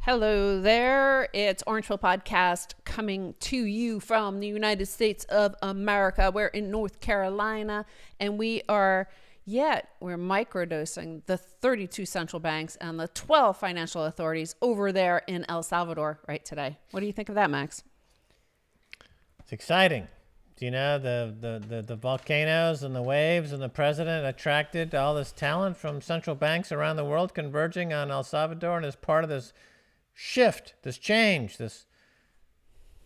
Hello there. It's Orangeville Podcast coming to you from the United States of America. We're in North Carolina and we're microdosing the 32 central banks and the 12 financial authorities over there in El Salvador right today. What do you think of that, Max? It's exciting. Do you know the volcanoes and the waves and the president attracted all this talent from central banks around the world converging on El Salvador, and as part of this shift, this change, this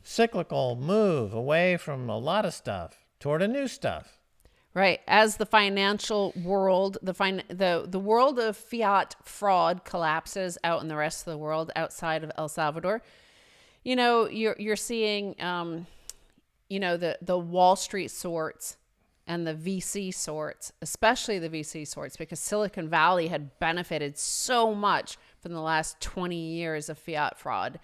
cyclical move away from a lot of stuff toward a new stuff. Right. As the financial world, the world of fiat fraud collapses out in the rest of the world outside of El Salvador, you know, you're seeing, the Wall Street sorts and the VC sorts, especially the VC sorts, because Silicon Valley had benefited so much from the last 20 years of fiat fraud.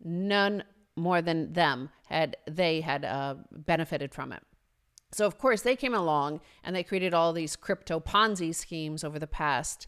None more than them had benefited from it. So, of course, they came along and they created all these crypto Ponzi schemes over the past,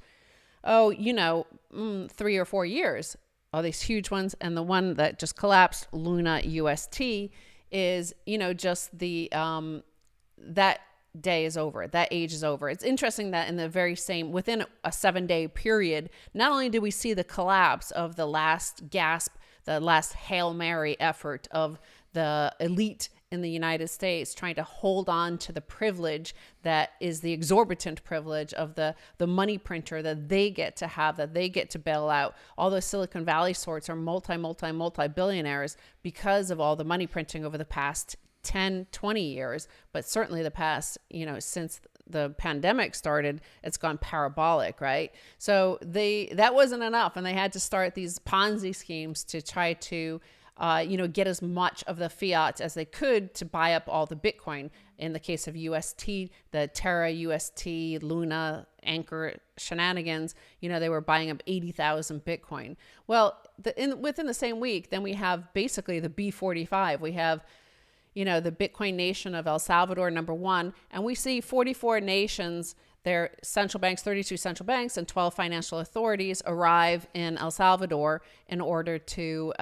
3 or 4 years, all these huge ones. And the one that just collapsed, Luna UST, is, just that day is over. That age is over. It's interesting that in the very same, within a 7-day period, not only did we see the collapse of the last gasp, the last Hail Mary effort of the elite in the United States trying to hold on to the privilege that is the exorbitant privilege of the money printer that they get to have, that they get to bail out. All those Silicon Valley sorts are multi-billionaires because of all the money printing over the past 10, 20 years, but certainly the past, since the pandemic started, it's gone parabolic, right? So that wasn't enough. And they had to start these Ponzi schemes to try to, get as much of the fiat as they could to buy up all the Bitcoin. In the case of UST, the Terra UST, Luna, Anchor shenanigans, they were buying up 80,000 Bitcoin. Well, within the same week, then we have basically the B45. We have the Bitcoin nation of El Salvador, number one, and we see 44 nations, their central banks, 32 central banks and 12 financial authorities arrive in El Salvador in order to,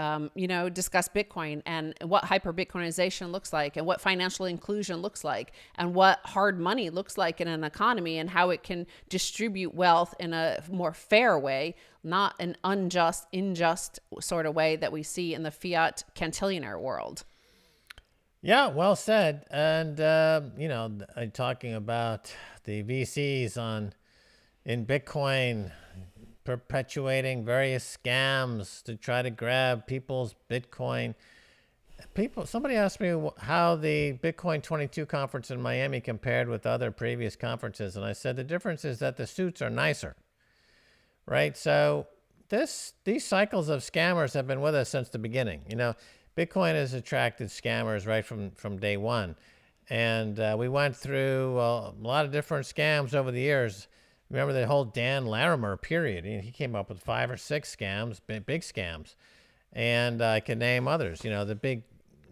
discuss Bitcoin and what hyper-Bitcoinization looks like and what financial inclusion looks like and what hard money looks like in an economy and how it can distribute wealth in a more fair way, not an unjust, unjust sort of way that we see in the fiat cantillionaire world. Yeah, well said. And, talking about the VCs in Bitcoin perpetuating various scams to try to grab people's Bitcoin. Somebody asked me how the Bitcoin 22 conference in Miami compared with other previous conferences. And I said, the difference is that the suits are nicer, right? So these cycles of scammers have been with us since the beginning. Bitcoin has attracted scammers right from day one. And we went through a lot of different scams over the years. Remember the whole Dan Larimer period. He came up with 5 or 6 scams, big scams. And I can name others, the big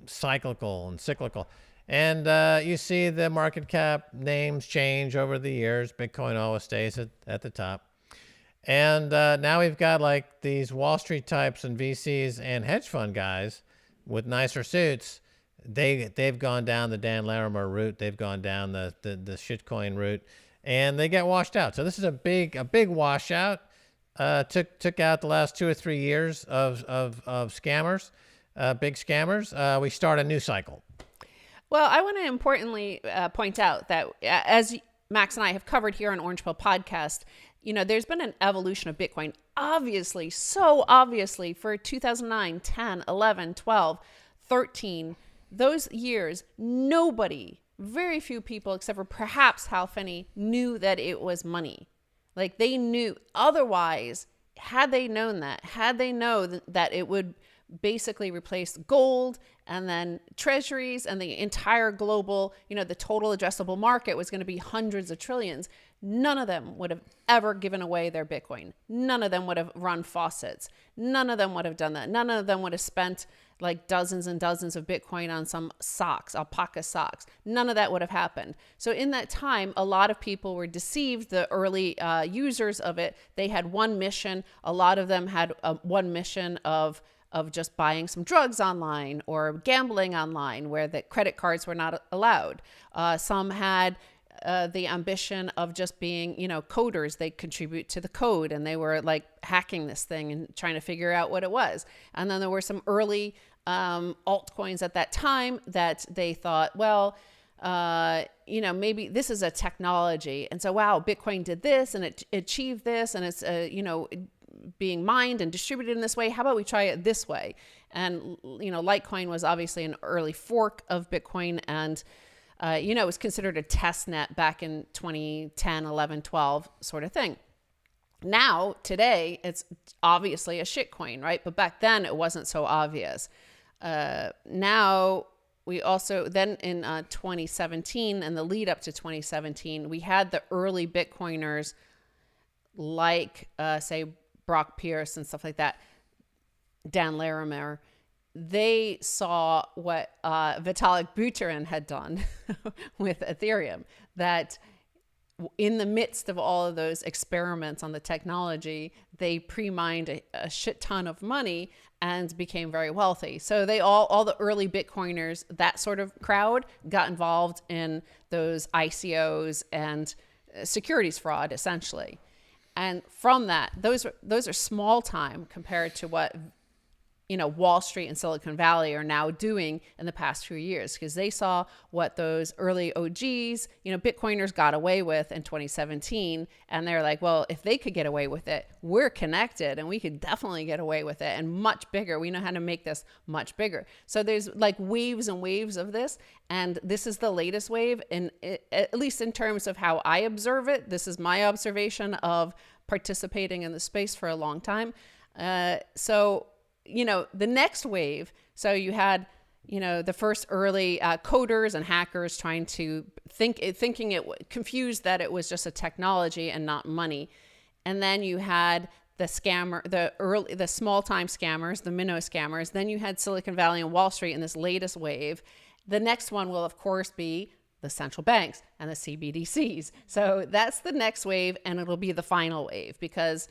cyclical. And you see the market cap names change over the years. Bitcoin always stays at the top. And now we've got like these Wall Street types and VCs and hedge fund guys with nicer suits. They've gone down the Dan Larimer route. They've gone down the shitcoin route, and they get washed out. So this is a big washout. Took out the last 2 or 3 years of scammers, big scammers. We start a new cycle. Well, I want to importantly point out that as Max and I have covered here on Orangeville Podcast, there's been an evolution of Bitcoin, so obviously for 2009, 10, 11, 12, 13, those years, very few people, except for perhaps Hal Finney, knew that it was money. Like they knew. Otherwise, had they known that it would basically replaced gold and then treasuries, and the entire global, the total addressable market was going to be hundreds of trillions. None of them would have ever given away their Bitcoin. None of them would have run faucets. None of them would have done that. None of them would have spent like dozens and dozens of Bitcoin on some socks, alpaca socks. None of that would have happened. So in that time, a lot of people were deceived. The early users of it, they had one mission. A lot of them had one mission of just buying some drugs online or gambling online where the credit cards were not allowed. Some had the ambition of just being, coders. They contribute to the code and they were like hacking this thing and trying to figure out what it was. And then there were some early altcoins at that time that they thought, well, maybe this is a technology. And so, wow, Bitcoin did this and it achieved this and it's, being mined and distributed in this way. How about we try it this way? And, Litecoin was obviously an early fork of Bitcoin, and it was considered a test net back in 2010, 11, 12 sort of thing. Now, today, it's obviously a shitcoin, right? But back then, it wasn't so obvious. Now, we also, then in 2017 and the lead up to 2017, we had the early Bitcoiners like, say, Brock Pierce and stuff like that, Dan Larimer. They saw what Vitalik Buterin had done with Ethereum, that in the midst of all of those experiments on the technology, they pre-mined a shit ton of money and became very wealthy. So they all the early Bitcoiners, that sort of crowd, got involved in those ICOs and securities fraud, essentially. And from that, those are small time compared to what Wall Street and Silicon Valley are now doing in the past few years, because they saw what those early OGs, Bitcoiners got away with in 2017. And they're like, well, if they could get away with it, we're connected and we could definitely get away with it, and much bigger. We know how to make this much bigger. So there's like waves and waves of this. And this is the latest wave. And at least in terms of how I observe it, this is my observation of participating in the space for a long time. So the next wave, so you had, the first early coders and hackers trying to thinking it confused that it was just a technology and not money. And then you had the small time scammers, the minnow scammers. Then you had Silicon Valley and Wall Street in this latest wave. The next one will, of course, be the central banks and the CBDCs. So that's the next wave, and it'll be the final wave, because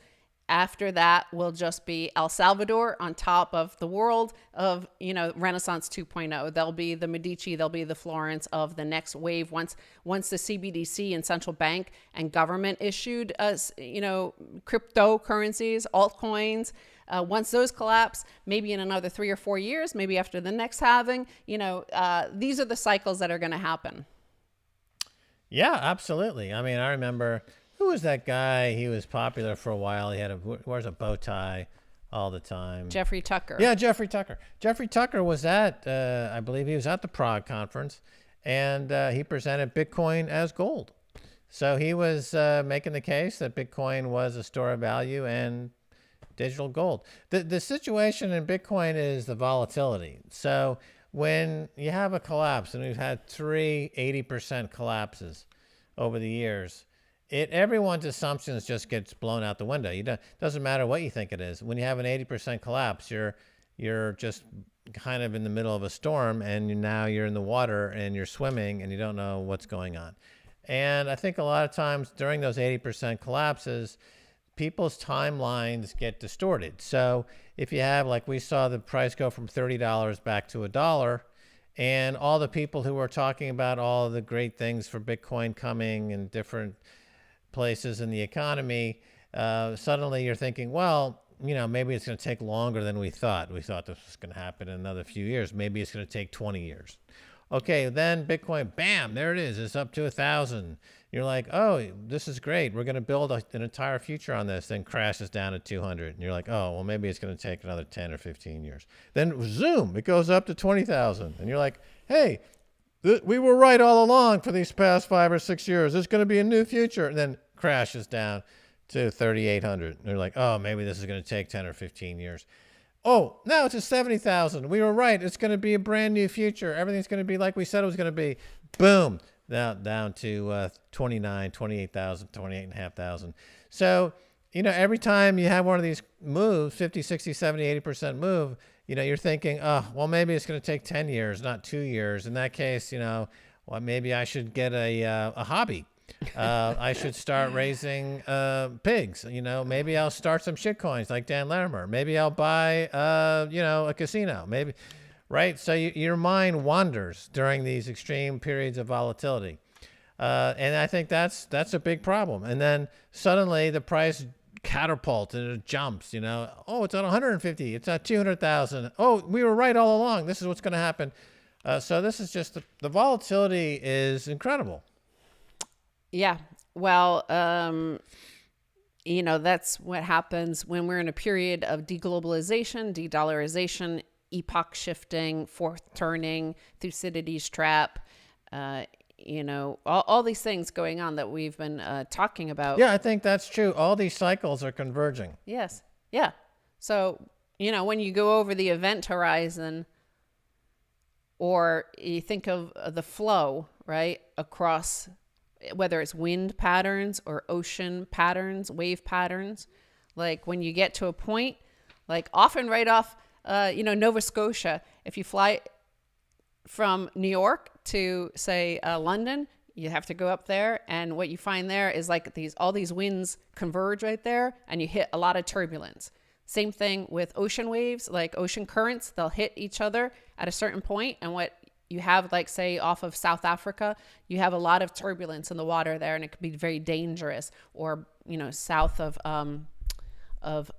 after that will just be El Salvador on top of the world of, Renaissance 2.0. They'll be the Medici, they'll be the Florence of the next wave. Once the CBDC and central bank and government issued us, cryptocurrencies, altcoins, once those collapse, maybe in another 3 or 4 years, maybe after the next halving, these are the cycles that are going to happen. Yeah, absolutely. I mean, I remember, who was that guy? He was popular for a while. He wears a bow tie all the time. Jeffrey Tucker. Yeah, Jeffrey Tucker. Jeffrey Tucker was at, I believe he was at the Prague conference, and he presented Bitcoin as gold. So he was making the case that Bitcoin was a store of value and digital gold. The situation in Bitcoin is the volatility. So when you have a collapse, and we've had 80% collapses over the years, everyone's assumptions just gets blown out the window. Doesn't matter what you think it is. When you have an 80% collapse, you're just kind of in the middle of a storm, and now you're in the water and you're swimming and you don't know what's going on. And I think a lot of times during those 80% collapses, people's timelines get distorted. So if you have, like we saw the price go from $30 back to $1, and all the people who were talking about all the great things for Bitcoin coming in different places in the economy, suddenly you're thinking, well, maybe it's going to take longer than we thought. We thought this was going to happen in another few years. Maybe it's going to take 20 years. Okay, then Bitcoin, bam, there it is. It's up to 1,000. You're like, oh, this is great. We're going to build an entire future on this. Then crashes down to 200. And you're like, oh, well, maybe it's going to take another 10 or 15 years. Then zoom, it goes up to 20,000. And you're like, hey, we were right all along for these past 5 or 6 years. There's going to be a new future. And then crashes down to 3,800. And you're like, oh, maybe this is going to take 10 or 15 years. Oh, now it's at 70,000. We were right. It's going to be a brand new future. Everything's going to be like we said it was going to be. Boom. Now down to 29, 28,000, 28,500. So, every time you have one of these moves, 50, 60, 70, 80% move, you're thinking, oh, well, maybe it's going to take 10 years, not 2 years. In that case, well, maybe I should get a hobby. I should start raising pigs. Maybe I'll start some shitcoins like Dan Larimer. Maybe I'll buy, a casino. Maybe, right? So your mind wanders during these extreme periods of volatility, and I think that's a big problem. And then suddenly the price catapults and it jumps. Oh, it's at 150. It's at 200,000. Oh, we were right all along. This is what's going to happen. So this is just the volatility is incredible. Yeah. Well, that's what happens when we're in a period of deglobalization, de-dollarization, epoch shifting, fourth turning, Thucydides trap, all these things going on that we've been talking about. Yeah, I think that's true. All these cycles are converging. Yes. Yeah. So, when you go over the event horizon, or you think of the flow, right, across whether it's wind patterns or ocean patterns, wave patterns, like when you get to a point, like often right off, Nova Scotia, if you fly from New York to say London, you have to go up there. And what you find there is like all these winds converge right there and you hit a lot of turbulence. Same thing with ocean waves, like ocean currents, they'll hit each other at a certain point. And what you have, like, say, off of South Africa, you have a lot of turbulence in the water there, and it could be very dangerous. Or, south of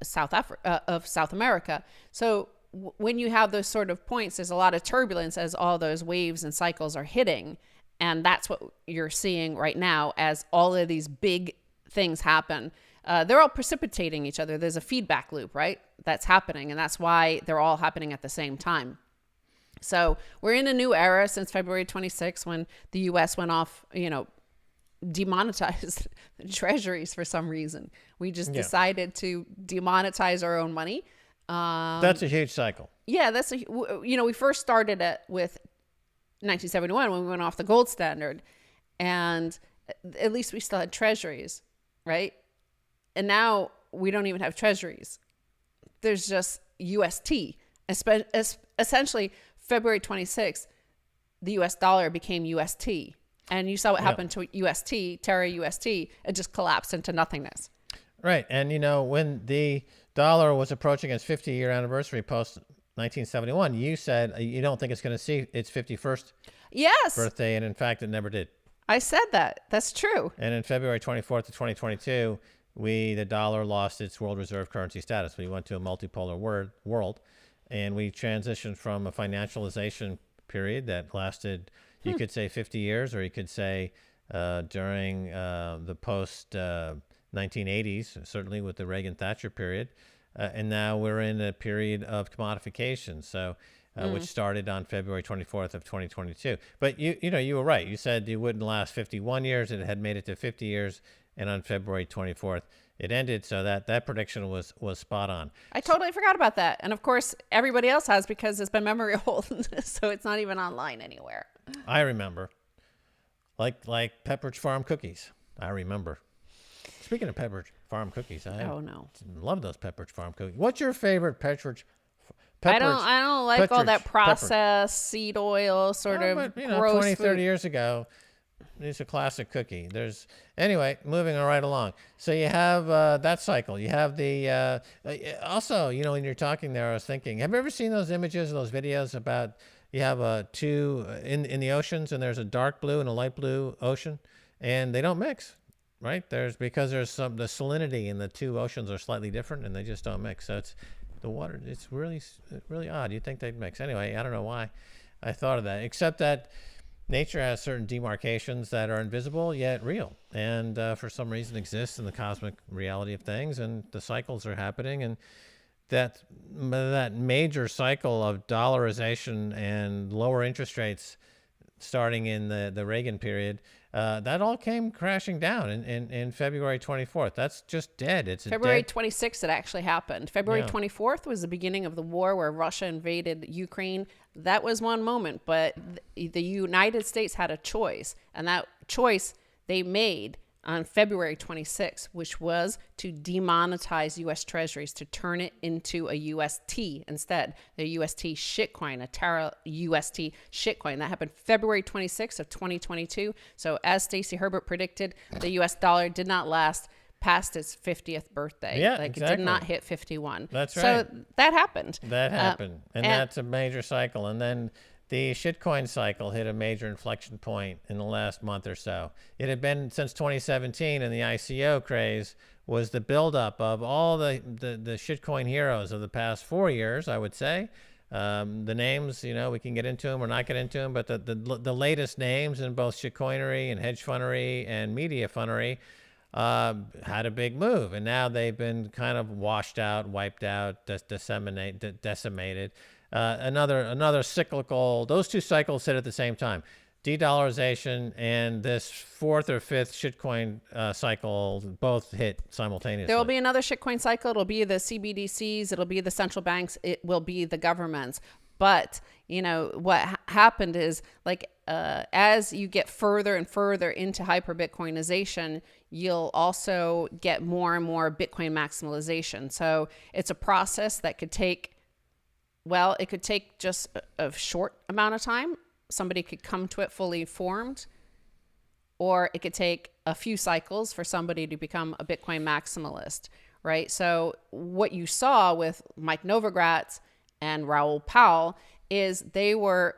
South America. So when you have those sort of points, there's a lot of turbulence as all those waves and cycles are hitting, and that's what you're seeing right now as all of these big things happen. They're all precipitating each other. There's a feedback loop, right? That's happening, and that's why they're all happening at the same time. So we're in a new era since February 26, when the U.S. went off, demonetized treasuries for some reason. We just decided to demonetize our own money. That's a huge cycle. Yeah, we first started it with 1971 when we went off the gold standard, and at least we still had treasuries, right? And now we don't even have treasuries. There's just UST. Essentially, February 26th, the US dollar became UST. And you saw what happened to UST, Terra UST. It just collapsed into nothingness. Right. And, when the dollar was approaching its 50-year anniversary post 1971, you said you don't think it's going to see its 51st birthday. And in fact, it never did. I said that. That's true. And in February 24th of 2022, the dollar lost its world reserve currency status. We went to a multipolar world. And we transitioned from a financialization period that lasted, you could say 50 years, or you could say during the post 1980s, certainly with the Reagan-Thatcher period. And now we're in a period of commodification, which started on February 24th of 2022. But you were right. You said it wouldn't last 51 years. It had made it to 50 years. And on February 24th, it ended. So that prediction was spot on. I totally forgot about that. And of course, everybody else has, because it's been memory hold. So it's not even online anywhere. I remember. Like Pepperidge Farm cookies. I remember. Speaking of Pepperidge Farm cookies, I love those Pepperidge Farm cookies. What's your favorite Pepperidge? I don't like all that processed seed oil sort of but, gross 20, food. 30 years ago. It's a classic cookie. Anyway, moving right along. So you have that cycle. You have the also, when you're talking there, I was thinking, have you ever seen those images, those videos about you have two in the oceans, and there's a dark blue and a light blue ocean, and they don't mix, right? Because there's the salinity in the two oceans are slightly different, and they just don't mix. So it's the water. It's really odd. You'd think they'd mix. Anyway, I don't know why I thought of that, except that nature has certain demarcations that are invisible yet real, and for some reason exist in the cosmic reality of things, and the cycles are happening, and that major cycle of dollarization and lower interest rates starting in the Reagan period That all came crashing down in February 24th. That's just dead. It's a February dead. 26th, it actually happened. February Yeah. 24th was the beginning of the war where Russia invaded Ukraine. That was one moment, but the United States had a choice, and that choice they made on February 26th, which was to demonetize U.S. Treasuries, to turn it into a UST instead, the UST shitcoin, a Terra UST shitcoin. That happened February 26th of 2022. So as Stacy Herbert predicted, the U.S. dollar did not last past its 50th birthday. Yeah, Like exactly. it did not hit 51. That's So right. that happened. That happened. And that's a major cycle. And then the shitcoin cycle hit a major inflection point in the last month or so. It had been since 2017, and the ICO craze was the buildup of all the shitcoin heroes of the past 4 years, I would say. The names, we can get into them or not get into them, but the latest names in both shitcoinery and hedge funnery and media funnery had a big move, and now they've been kind of washed out, wiped out, decimated. Another cyclical. Those two cycles hit at the same time. De-dollarization and this fourth or fifth shitcoin cycle both hit simultaneously. There will be another shitcoin cycle. It'll be the CBDCs. It'll be the central banks. It will be the governments. But, what happened is as you get further and further into hyper Bitcoinization, you'll also get more and more Bitcoin maximalization. So it's a process that could take, it could take just a short amount of time. Somebody could come to it fully formed, or it could take a few cycles for somebody to become a Bitcoin maximalist, right? So what you saw with Mike Novogratz and Raoul Pal is they were,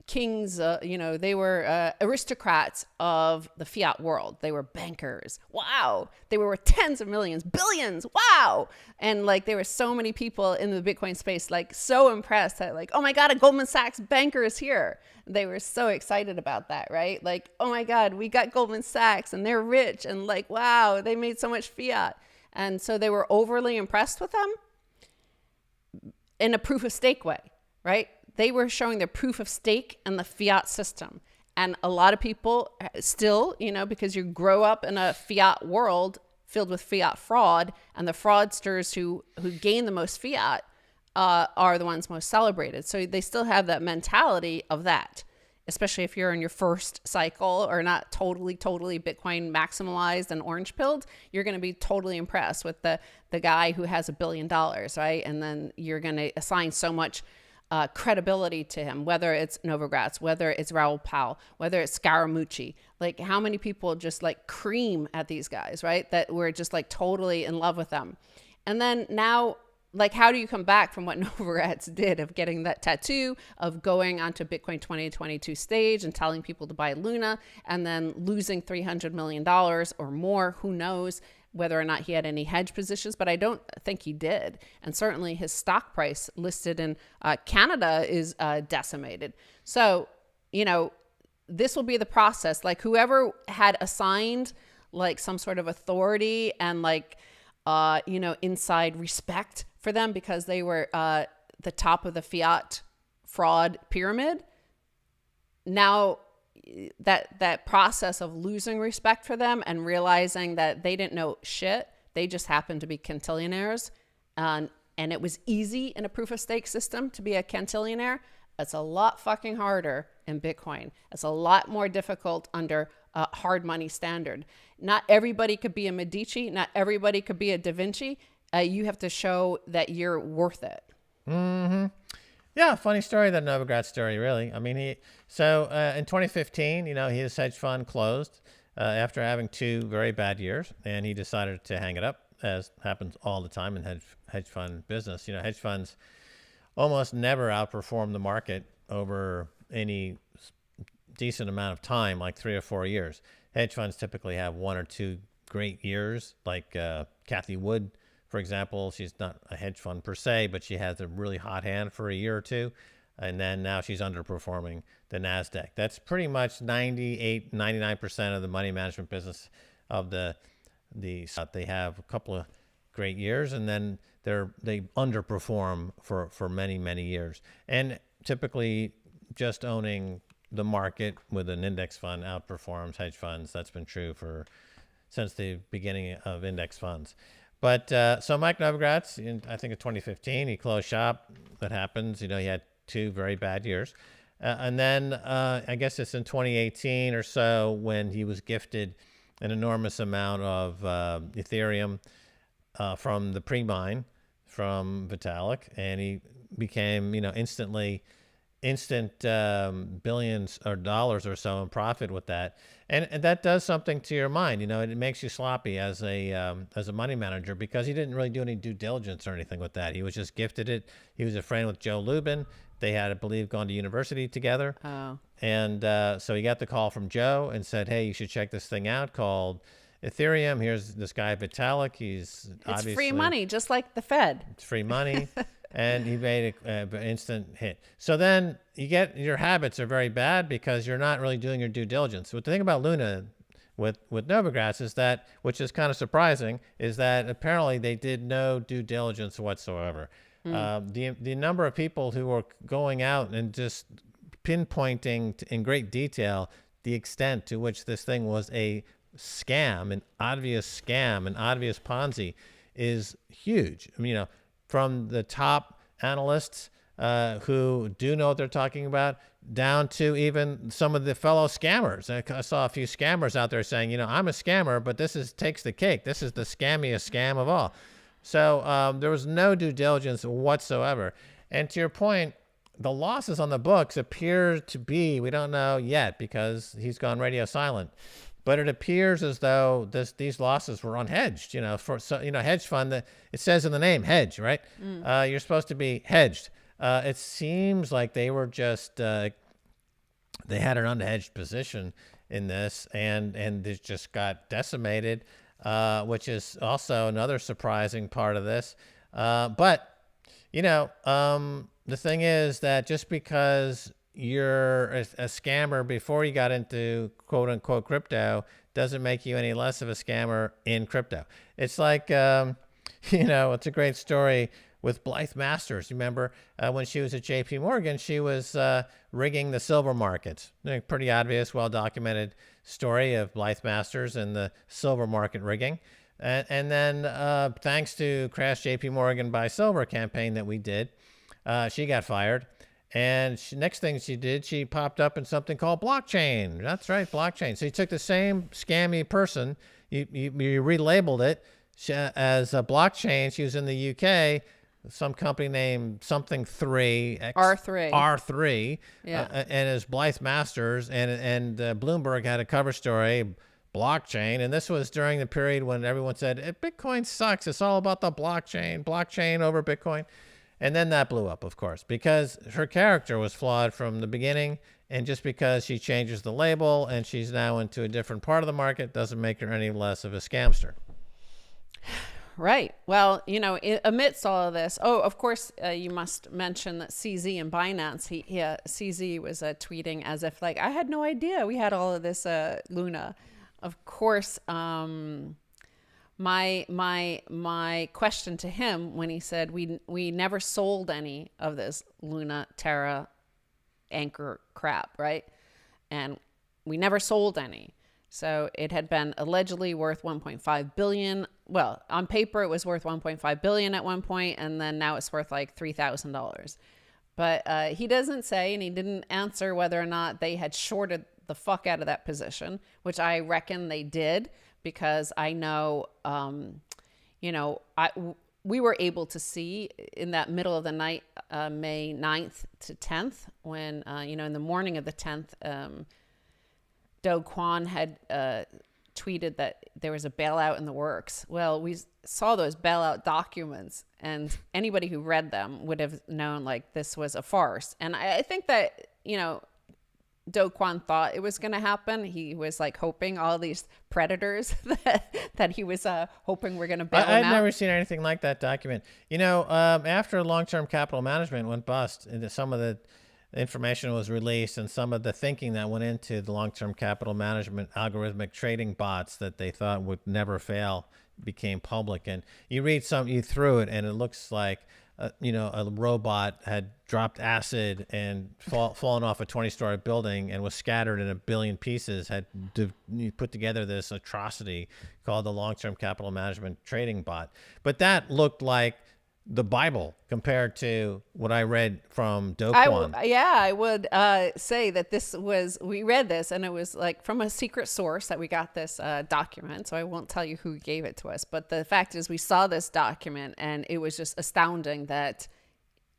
kings, they were aristocrats of the fiat world. They were bankers. Wow. They were worth tens of millions, billions. Wow. And there were so many people in the Bitcoin space, so impressed that oh my God, a Goldman Sachs banker is here. They were so excited about that, right? Oh my God, we got Goldman Sachs and they're rich and wow, they made so much fiat. And so they were overly impressed with them in a proof of stake way, right? They were showing their proof of stake in the fiat system. And a lot of people still, because you grow up in a fiat world filled with fiat fraud, and the fraudsters who gain the most fiat are the ones most celebrated. So they still have that mentality of that, especially if you're in your first cycle or not totally Bitcoin maximalized and orange pilled. You're going to be totally impressed with the guy who has $1 billion, right? And then you're going to assign so much credibility to him, whether it's Novogratz, whether it's Raoul Pal, whether it's Scaramucci. How many people just cream at these guys, right? That we're just totally in love with them. And then now, how do you come back from what Novogratz did of getting that tattoo, of going onto Bitcoin 2022 stage and telling people to buy Luna, and then losing $300 million or more, who knows, whether or not he had any hedge positions, but I don't think he did. And certainly his stock price listed in Canada is decimated. So, this will be the process. Whoever had assigned some sort of authority and inside respect for them because they were the top of the fiat fraud pyramid, now that process of losing respect for them and realizing that they didn't know shit, they just happened to be cantillionaires, and it was easy in a proof of stake system to be a cantillionaire. It's a lot fucking harder in Bitcoin. It's a lot more difficult under a hard money standard. Not everybody could be a Medici. Not everybody could be a Da Vinci. You have to show that you're worth it. Mm-hmm. Yeah, funny story, that Novogratz story, really. I mean, in 2015, his hedge fund closed after having 2 very bad years, and he decided to hang it up, as happens all the time in hedge fund business. Hedge funds almost never outperform the market over any decent amount of time, like 3 or 4 years. Hedge funds typically have 1 or 2 great years, like Cathie Wood, for example. She's not a hedge fund per se, but she has a really hot hand for a year or two. And then now she's underperforming the NASDAQ. That's pretty much 99% of the money management business of they have a couple of great years, and then they underperform for many, many years. And typically just owning the market with an index fund outperforms hedge funds. That's been true since the beginning of index funds. But so Mike Novogratz, I think in 2015, he closed shop. That happens. He had 2 very bad years. And then I guess it's in 2018 or so when he was gifted an enormous amount of Ethereum from the pre-mine from Vitalik, and he became, instant billions or dollars or so in profit with that. And that does something to your mind. It makes you sloppy as a money manager, because he didn't really do any due diligence or anything with that. He was just gifted it. He was a friend with Joe Lubin. They had, I believe, gone to university together. Oh. And so he got the call from Joe and said, hey, you should check this thing out called Ethereum. Here's this guy, Vitalik. It's obviously free money, just like the Fed. It's free money. And he made an instant hit. So then your habits are very bad because you're not really doing your due diligence. So the thing about Luna with Novogratz is that, which is kind of surprising, is that apparently they did no due diligence whatsoever. The number of people who were going out and just pinpointing in great detail the extent to which this thing was a scam, an obvious Ponzi, is huge. From the top analysts who do know what they're talking about, down to even some of the fellow scammers. I saw a few scammers out there saying, I'm a scammer, but this takes the cake. This is the scammiest scam of all. So there was no due diligence whatsoever. And to your point, the losses on the books appear to be, we don't know yet because he's gone radio silent, but it appears as though these losses were unhedged. Hedge fund, it says in the name, hedge, right? You're supposed to be hedged. It seems like they were just, they had an unhedged position in this, and it just got decimated, which is also another surprising part of this. But the thing is that just because you're a scammer before you got into quote unquote crypto doesn't make you any less of a scammer in crypto. It's like, it's a great story with Blythe Masters. Remember when she was at JP Morgan, she was rigging the silver markets. Pretty obvious, well-documented story of Blythe Masters and the silver market rigging. And then thanks to Crash JP Morgan Buy Silver campaign that we did, she got fired. And next thing she did, she popped up in something called blockchain. That's right, blockchain. So you took the same scammy person, you relabeled it as a blockchain. She was in the UK, some company named something 3 R3, yeah. And as Blythe Masters, and Bloomberg had a cover story, blockchain. And this was during the period when everyone said Bitcoin sucks. It's all about the blockchain over Bitcoin. And then that blew up, of course, because her character was flawed from the beginning. And just because she changes the label and she's now into a different part of the market doesn't make her any less of a scamster. Right. Well, amidst all of this, of course, you must mention that CZ and Binance, CZ was tweeting as if like, I had no idea we had all of this Luna. Of course, my question to him when he said we never sold any of this Luna Terra anchor crap, right? And we never sold any. So it had been allegedly worth 1.5 billion. Well, on paper it was worth 1.5 billion at one point, and then now it's worth like $3,000. But he doesn't say, and he didn't answer whether or not they had shorted the fuck out of that position, which I reckon they did, because I know, we were able to see in that middle of the night, May 9th to 10th, when, in the morning of the 10th, Do Kwon had tweeted that there was a bailout in the works. Well, we saw those bailout documents, and anybody who read them would have known like this was a farce. And I think that, Do Kwon thought it was going to happen. He was like hoping all these predators that he was hoping were going to bail him out. I've never seen anything like that document. After long-term capital management went bust, and some of the information was released and some of the thinking that went into the long-term capital management algorithmic trading bots that they thought would never fail became public. And you read you through it, and it looks like a robot had dropped acid and fallen off a 20-story building and was scattered in a billion pieces, had put together this atrocity called the long-term capital management trading bot. But that looked like the Bible compared to what I read from Do Kwon. I would say that we read this and it was like from a secret source that we got this document. So I won't tell you who gave it to us. But the fact is we saw this document and it was just astounding that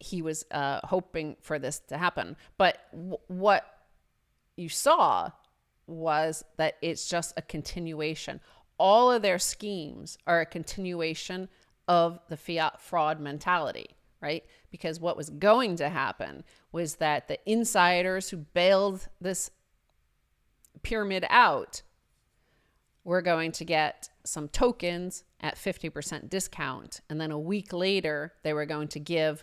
he was hoping for this to happen. But what you saw was that it's just a continuation. All of their schemes are a continuation of the fiat fraud mentality, right? Because what was going to happen was that the insiders who bailed this pyramid out were going to get some tokens at 50% discount. And then a week later, they were going to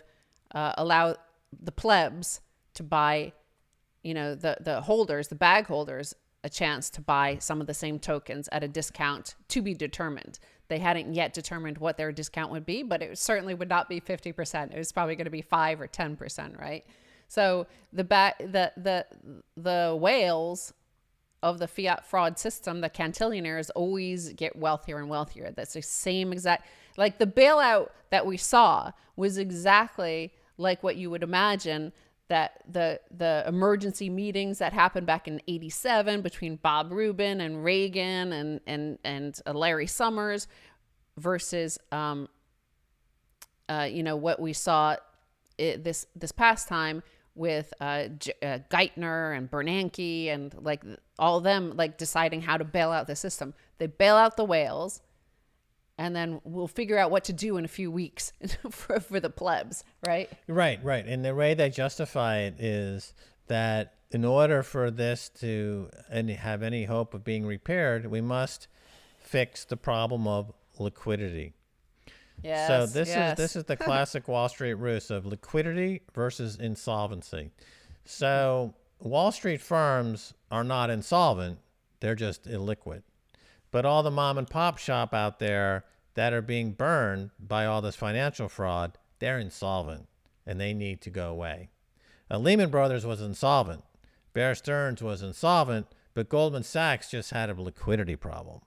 allow the plebs to buy, the holders, the bag holders, a chance to buy some of the same tokens at a discount to be determined. They hadn't yet determined what their discount would be, but it certainly would not be 50%. It was probably going to be 5 or 10%, right? So the whales of the fiat fraud system, the cantillionaires, always get wealthier and wealthier. That's the same exact, like the bailout that we saw was exactly like what you would imagine that the emergency meetings that happened back in '87 between Bob Rubin and Reagan and Larry Summers versus what we saw this past time with Geithner and Bernanke and like all of them like deciding how to bail out the system. They bail out the whales, and then we'll figure out what to do in a few weeks for the plebs, right? Right. And the way they justify it is that in order for this to have any hope of being repaired, we must fix the problem of liquidity. Yes, so this is the classic Wall Street ruse of liquidity versus insolvency. So Wall Street firms are not insolvent, they're just illiquid. But all the mom and pop shop out there that are being burned by all this financial fraud, they're insolvent and they need to go away. Lehman Brothers was insolvent. Bear Stearns was insolvent, but Goldman Sachs just had a liquidity problem.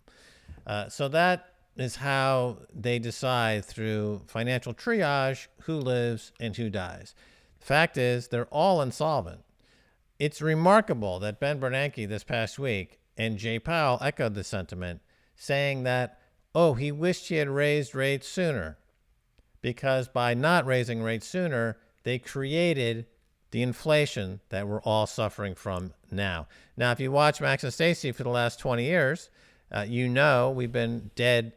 So that is how they decide through financial triage who lives and who dies. The fact is, they're all insolvent. It's remarkable that Ben Bernanke this past week and Jay Powell echoed the sentiment, saying that, he wished he had raised rates sooner, because by not raising rates sooner, they created the inflation that we're all suffering from now. Now, if you watch Max and Stacy for the last 20 years, we've been dead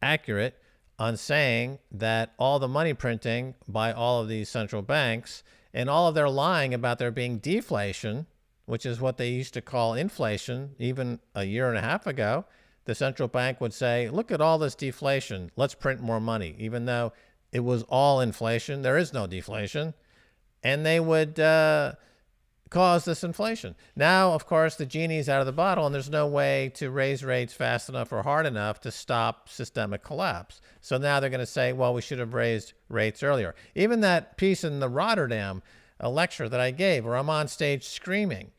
accurate on saying that all the money printing by all of these central banks and all of their lying about there being deflation, which is what they used to call inflation even a year and a half ago, the central bank would say, look at all this deflation, let's print more money, even though it was all inflation. There is no deflation. And they would cause this inflation. Now, of course, the genie's out of the bottle and there's no way to raise rates fast enough or hard enough to stop systemic collapse. So now they're going to say, well, we should have raised rates earlier. Even that piece in the Rotterdam lecture that I gave where I'm on stage screaming,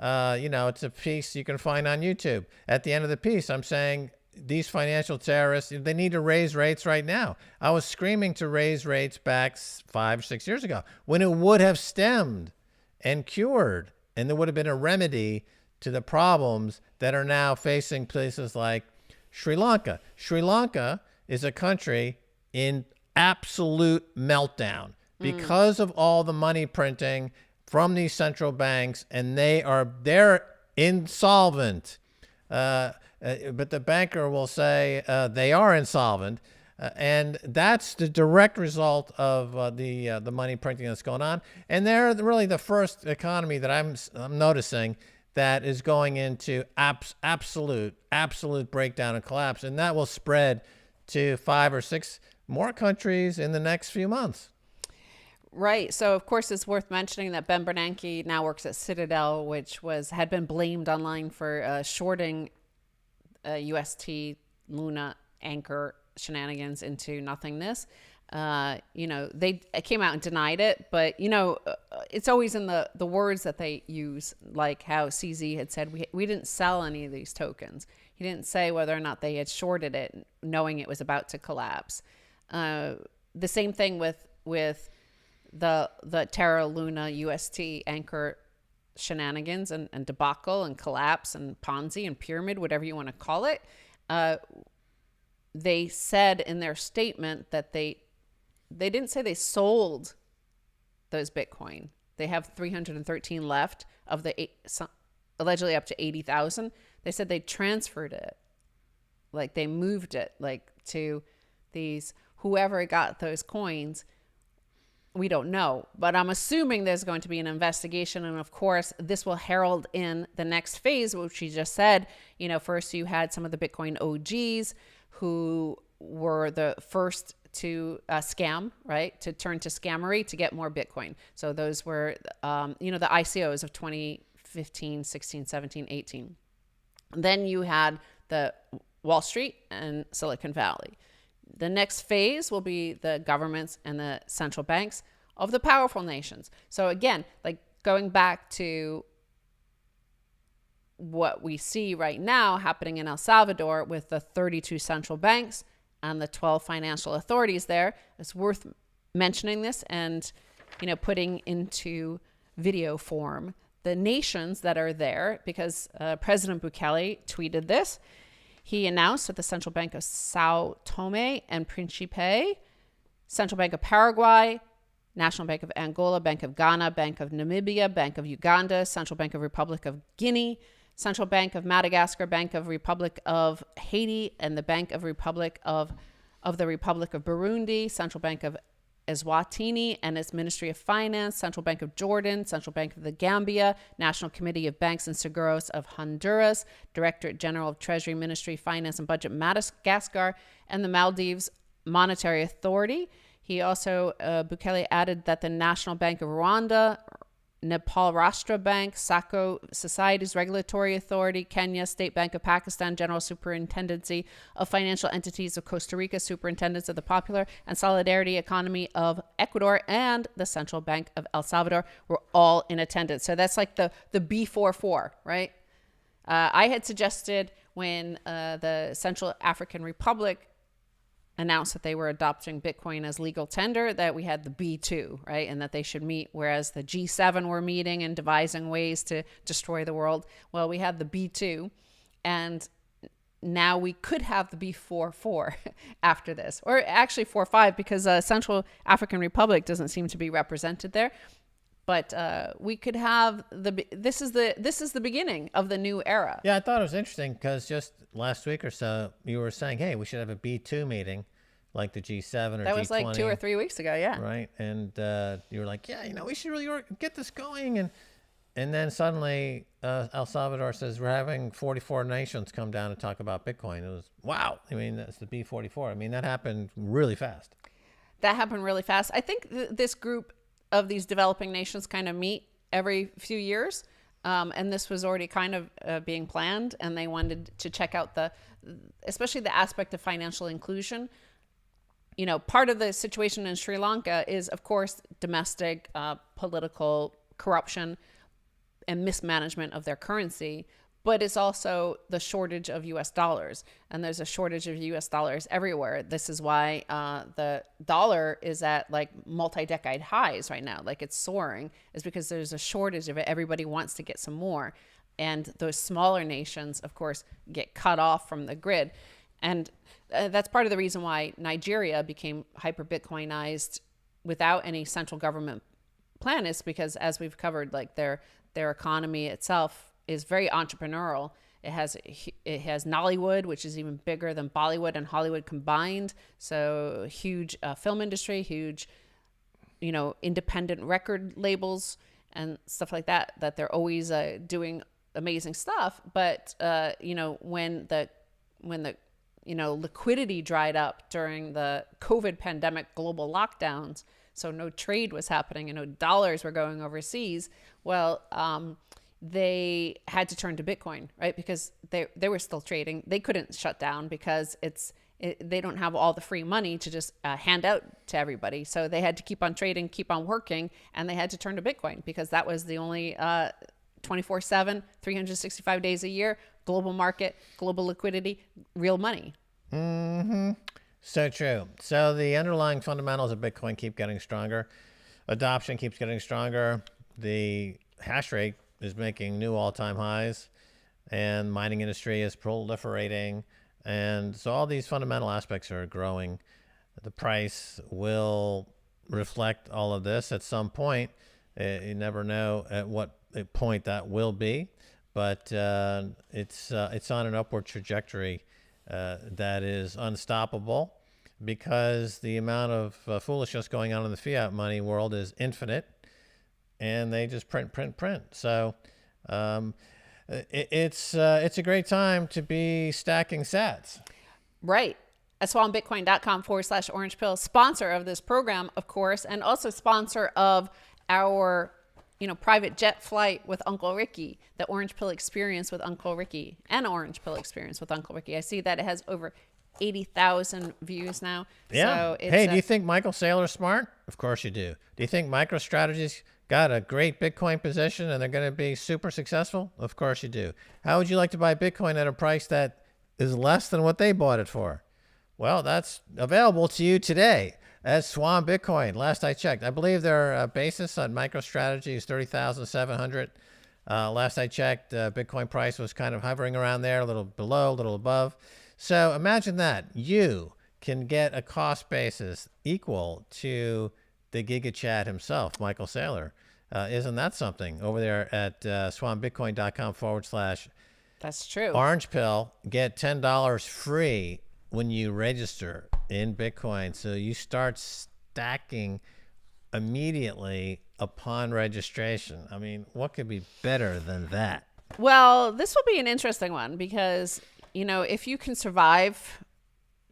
it's a piece you can find on YouTube. At the end of the piece, I'm saying these financial terrorists, they need to raise rates right now. I was screaming to raise rates back 5 or 6 years ago when it would have stemmed and cured, and there would have been a remedy to the problems that are now facing places like Sri Lanka. Sri Lanka is a country in absolute meltdown because of all the money printing from these central banks, and they're insolvent. But the banker will say they are insolvent. And that's the direct result of the money printing that's going on. And they're really the first economy that I'm noticing that is going into absolute breakdown and collapse. And that will spread to 5 or 6 more countries in the next few months. Right. So, of course, it's worth mentioning that Ben Bernanke now works at Citadel, which had been blamed online for shorting UST Luna Anchor shenanigans into nothingness. They came out and denied it, but it's always in the words that they use, like how CZ had said, we didn't sell any of these tokens. He didn't say whether or not they had shorted it, knowing it was about to collapse. The same thing with the Terra Luna UST anchor shenanigans and debacle and collapse and Ponzi and pyramid, whatever you want to call it. They said in their statement that they didn't say they sold those Bitcoin. They have 313 left of the allegedly up to 80,000. They said they transferred it, like they moved it, like to these, whoever got those coins. We don't know, but I'm assuming there's going to be an investigation. And of course, this will herald in the next phase, which we just said. First you had some of the Bitcoin OGs who were the first to scam, right? To turn to scammery to get more Bitcoin. So those were, the ICOs of 2015, 16, 17, 18. Then you had the Wall Street and Silicon Valley. The next phase will be the governments and the central banks of the powerful nations. So again, like going back to what we see right now happening in El Salvador with the 32 central banks and the 12 financial authorities there, it's worth mentioning this and, putting into video form the nations that are there, because President Bukele tweeted this. He announced that the Central Bank of Sao Tome and Principe, Central Bank of Paraguay, National Bank of Angola, Bank of Ghana, Bank of Namibia, Bank of Uganda, Central Bank of Republic of Guinea, Central Bank of Madagascar, Bank of Republic of Haiti, and the Bank of Republic of the Republic of Burundi, Central Bank of Eswatini and its Ministry of Finance, Central Bank of Jordan, Central Bank of the Gambia, National Committee of Banks and Seguros of Honduras, Directorate General of Treasury, Ministry, Finance and Budget, Madagascar, and the Maldives Monetary Authority. He also, Bukele added that the National Bank of Rwanda, Nepal Rashtra Bank, Sako Societies Regulatory Authority, Kenya, State Bank of Pakistan, General Superintendency of Financial Entities of Costa Rica, Superintendents of the Popular and Solidarity Economy of Ecuador, and the Central Bank of El Salvador were all in attendance. So that's like the B44, right? I had suggested when the Central African Republic announced that they were adopting Bitcoin as legal tender, that we had the B2, right? And that they should meet, whereas the G7 were meeting and devising ways to destroy the world. Well, we had the B2, and now we could have the B44 after this, or actually 45, because Central African Republic doesn't seem to be represented there. But we could have this is the beginning of the new era. Yeah, I thought it was interesting because just last week or so, you were saying, hey, we should have a B2 meeting like the G7 or G20. That was like 2 or 3 weeks ago, yeah. Right, and you were like, yeah, we should really get this going. And then suddenly El Salvador says we're having 44 nations come down to talk about Bitcoin. It was, wow. I mean, that's the B44. I mean, that happened really fast. That happened really fast. I think this group of these developing nations kind of meet every few years. And this was already kind of being planned, and they wanted to check out especially the aspect of financial inclusion. Part of the situation in Sri Lanka is, of course, domestic political corruption and mismanagement of their currency, but it's also the shortage of US dollars. And there's a shortage of US dollars everywhere. This is why the dollar is at like multi-decade highs right now. Like it's soaring, is because there's a shortage of it. Everybody wants to get some more. And those smaller nations, of course, get cut off from the grid. And that's part of the reason why Nigeria became hyper-Bitcoinized without any central government plan, is because, as we've covered, like their economy itself is very entrepreneurial. It has Nollywood, which is even bigger than Bollywood and Hollywood combined. So huge film industry, huge, independent record labels and stuff like that they're always doing amazing stuff. But, when the liquidity dried up during the COVID pandemic global lockdowns, so no trade was happening and no dollars were going overseas. Well, they had to turn to Bitcoin, right? Because they were still trading. They couldn't shut down because it's they don't have all the free money to just hand out to everybody. So they had to keep on trading, keep on working, and they had to turn to Bitcoin because that was the only 24/7, 365 days a year, global market, global liquidity, real money. Mm-hmm. So true. So the underlying fundamentals of Bitcoin keep getting stronger. Adoption keeps getting stronger. The hash rate is making new all-time highs, and mining industry is proliferating. And so all these fundamental aspects are growing. The price will reflect all of this at some point. You never know at what point that will be, but it's on an upward trajectory that is unstoppable because the amount of foolishness going on in the fiat money world is infinite, and they just print. So it's a great time to be stacking sats. Right. SwanBitcoin.com/orange pill, sponsor of this program, of course, and also sponsor of our, private jet flight with Uncle Ricky, the Orange Pill Experience with Uncle Ricky, and Orange Pill Experience with Uncle Ricky. I see that it has over 80,000 views now. Yeah. So it's hey, do you think Michael Saylor's smart? Of course you do. Do you think MicroStrategy's got a great Bitcoin position and they're going to be super successful? Of course you do. How would you like to buy Bitcoin at a price that is less than what they bought it for? Well, that's available to you today as Swan Bitcoin. Last I checked, I believe their basis on MicroStrategy is 30,700. Last I checked, Bitcoin price was kind of hovering around there, a little below, a little above. So imagine that you can get a cost basis equal to the GigaChad himself, Michael Saylor. Isn't that something? Over there at swanbitcoin.com/ That's true. Orange Pill, get $10 free when you register in Bitcoin. So you start stacking immediately upon registration. I mean, what could be better than that? Well, this will be an interesting one because, if you can survive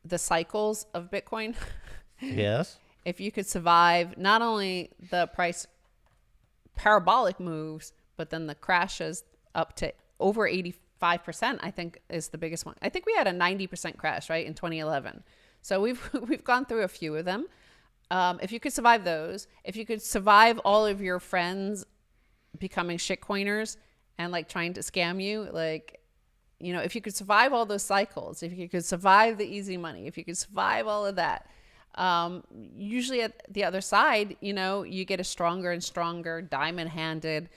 the cycles of Bitcoin, yes, if you could survive not only the price parabolic moves, but then the crashes up to over 85%, I think is the biggest one. I think we had a 90% crash, right, in 2011. So we've gone through a few of them. If you could survive those, if you could survive all of your friends becoming shitcoiners and trying to scam you, if you could survive all those cycles, if you could survive the easy money, if you could survive all of that, usually at the other side, you get a stronger and stronger diamond-handed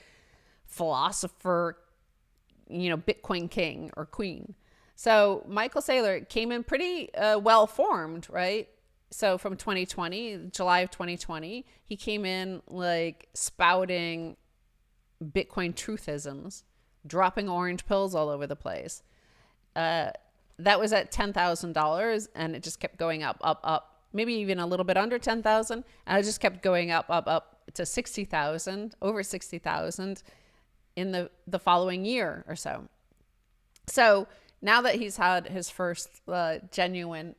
philosopher, Bitcoin king or queen. So Michael Saylor came in pretty well-formed, right? So from 2020, July of 2020, he came in spouting Bitcoin truthisms, dropping orange pills all over the place. That was at $10,000, and it just kept going up, maybe even a little bit under 10,000. And it just kept going up to 60,000, over 60,000 in the following year or so. So now that he's had his first genuine,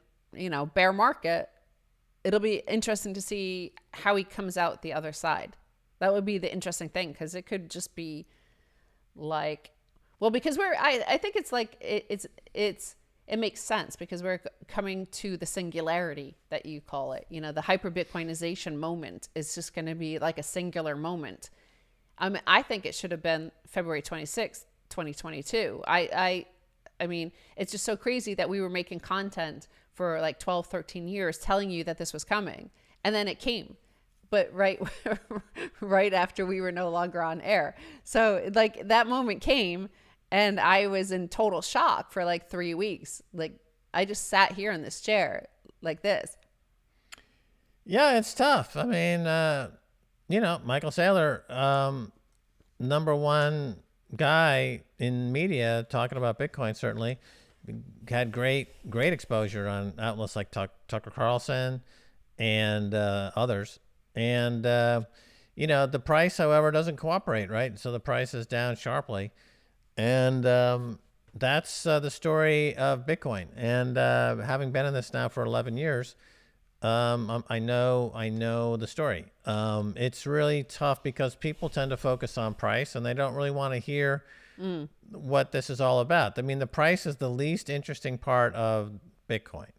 bear market, it'll be interesting to see how he comes out the other side. That would be the interesting thing, because it could just be because I think it makes sense because we're coming to the singularity that you call it. The hyper Bitcoinization moment is just going to be like a singular moment. I think it should have been February 26th, 2022. I mean, it's just so crazy that we were making content for 12, 13 years telling you that this was coming. And then it came, but right after we were no longer on air. So that moment came and I was in total shock for 3 weeks. I just sat here in this chair like this. Yeah, it's tough. I mean, Michael Saylor, number one guy in media talking about Bitcoin, certainly had great exposure on outlets like Tucker Carlson and others. And, the price, however, doesn't cooperate, right? So the price is down sharply. And that's the story of Bitcoin. And having been in this now for 11 years, I know the story. It's really tough because people tend to focus on price and they don't really want to hear what this is all about. I mean, the price is the least interesting part of Bitcoin.